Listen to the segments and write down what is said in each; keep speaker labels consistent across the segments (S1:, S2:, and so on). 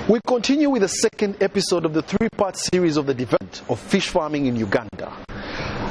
S1: We continue with the second episode of the three-part series of the development of fish farming in Uganda.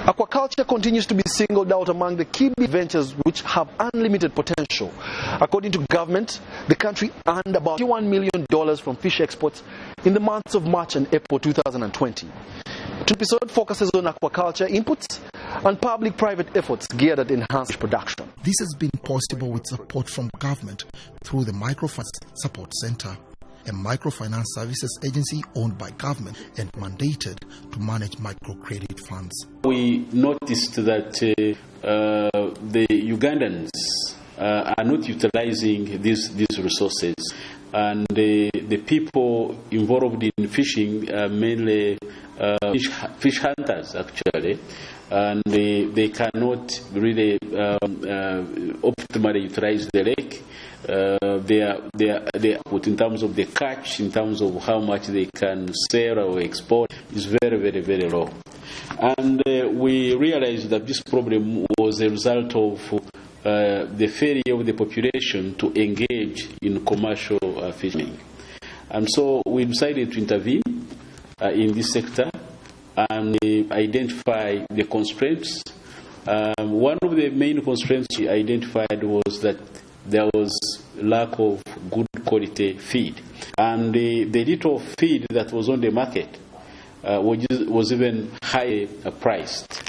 S1: Aquaculture continues to be singled out among the key ventures which have unlimited potential. According to government, the country earned about $21 million from fish exports in the months of March and April 2020. The episode focuses on aquaculture inputs and public-private efforts geared at enhanced production.
S2: This has been possible with support from government through the Microfinance Support Center, a microfinance services agency owned by government and mandated to manage microcredit funds.
S3: We noticed that the Ugandans are not utilizing these resources, and the people involved in fishing are mainly fish hunters actually, and they cannot really optimally utilize the lake. They put in terms of the catch, in terms of how much they can sell or export, is very, very, very low. And we realized that this problem was a result of the failure of the population to engage in commercial fishing. And so we decided to intervene in this sector and identify the constraints. One of the main constraints we identified was that there was lack of good quality feed, and the little feed that was on the market was even high priced.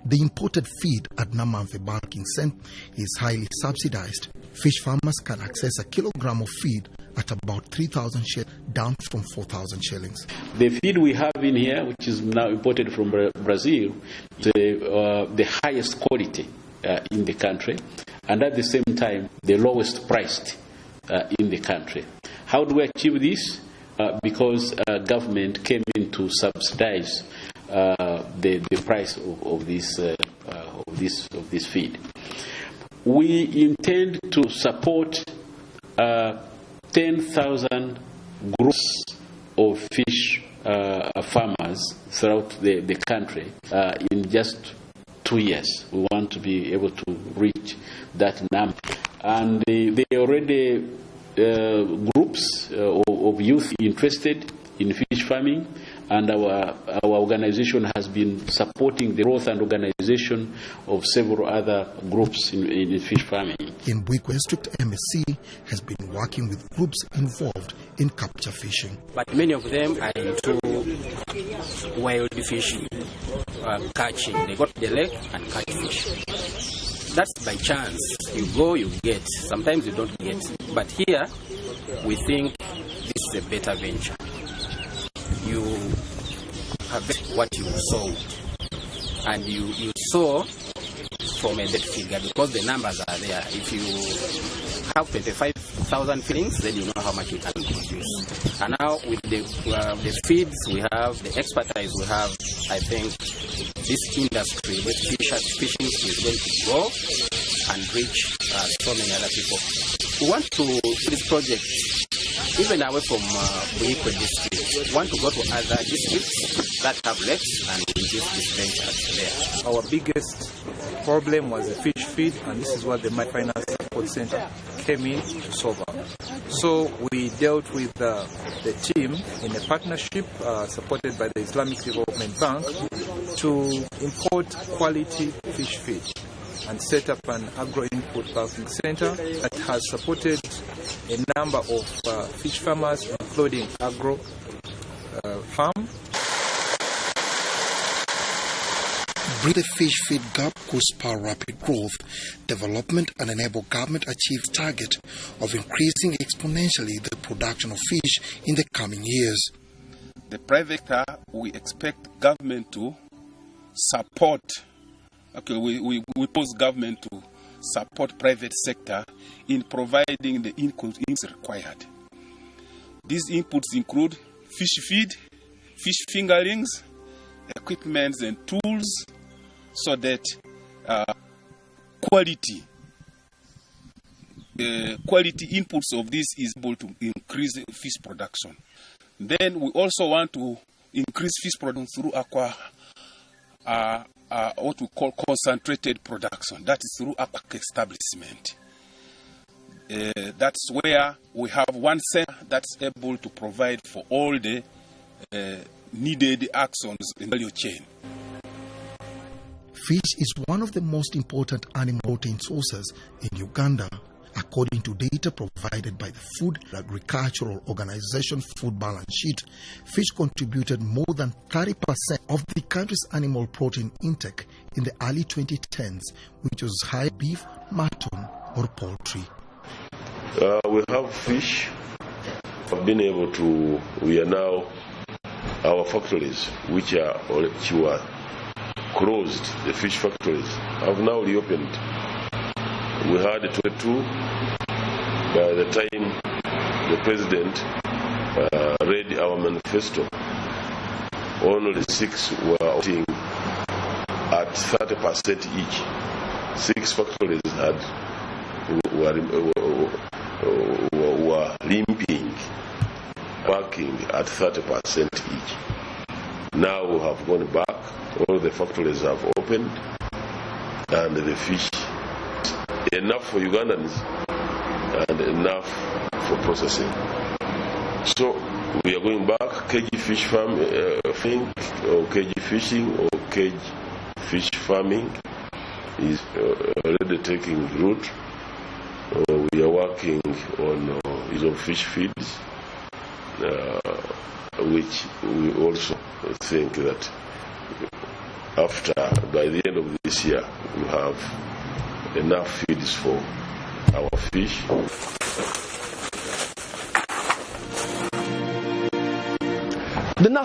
S2: The imported feed at Namamve Banking Center is highly subsidized. Fish farmers can access a kilogram of feed at about 3,000 shillings, down from 4,000 shillings.
S3: The feed we have in here, which is now imported from Brazil, is the highest quality in the country, and at the same time the lowest priced in the country. How do we achieve this? Because government came in to subsidize the price of this feed. We intend to support 10,000 groups of fish farmers throughout the country in just 2 years. We want to be able to reach that number. And they already groups of youth interested in fish farming, and our organization has been supporting the growth and organization of several other groups in fish farming.
S2: In Bwikwe District, MSC has been working with groups involved in capture fishing.
S4: But many of them are into wild fishing, catching. They go to the lake and catch fish. That's by chance. You go, you get. Sometimes you don't get. But here, we think this is a better venture. You have what you sow, and you sow from a dead figure because the numbers are there. If you have 25,000 fillings, then you know how much you can produce. And now with the feeds we have, the expertise we have, I think this industry, this fishing is going to grow and reach so many other people. We want to do this project even away from Bwikwe district. We want to go to other districts that have lakes and introduce this venture there.
S5: Our biggest problem was the fish feed, and this is what the Microfinance Support Center came in to solve. So we dealt with the team in a partnership supported by the Islamic Development Bank to import quality fish feed and set up an agro-input banking center that has supported a number of fish farmers, including agro farm.
S2: Bring the fish feed gap could spur rapid growth, development, and enable government achieve target of increasing exponentially the production of fish in the coming years.
S6: The private sector, we expect government to support. Okay, we pose government to support private sector in providing the inputs required. These inputs include fish feed, fish fingerlings, equipments and tools, so that quality inputs of this is able to increase fish production. Then we also want to increase fish production through what we call concentrated production. That is through aqua establishment. That's where we have one center that's able to provide for all the needed actions in the value chain.
S2: Fish is one of the most important animal protein sources in Uganda. According to data provided by the Food and Agricultural Organization Food Balance Sheet, fish contributed more than 30% of the country's animal protein intake in the early 2010s, which was high beef, mutton, or poultry.
S7: We have fish. We are now, our factories, which were closed, the fish factories, have now reopened. We had 22. By the time the president read our manifesto, only 6 were operating at 30% each. 6 factories were limping, working at 30% each. Now we have gone back. All the factories have opened, and the fish enough for Ugandans and enough for processing. So we are going back. Cage fish farming or cage fishing or cage fish farming is already taking root. We are working on fish feeds, which we also think that by the end of this year, we have enough feeds for our fish.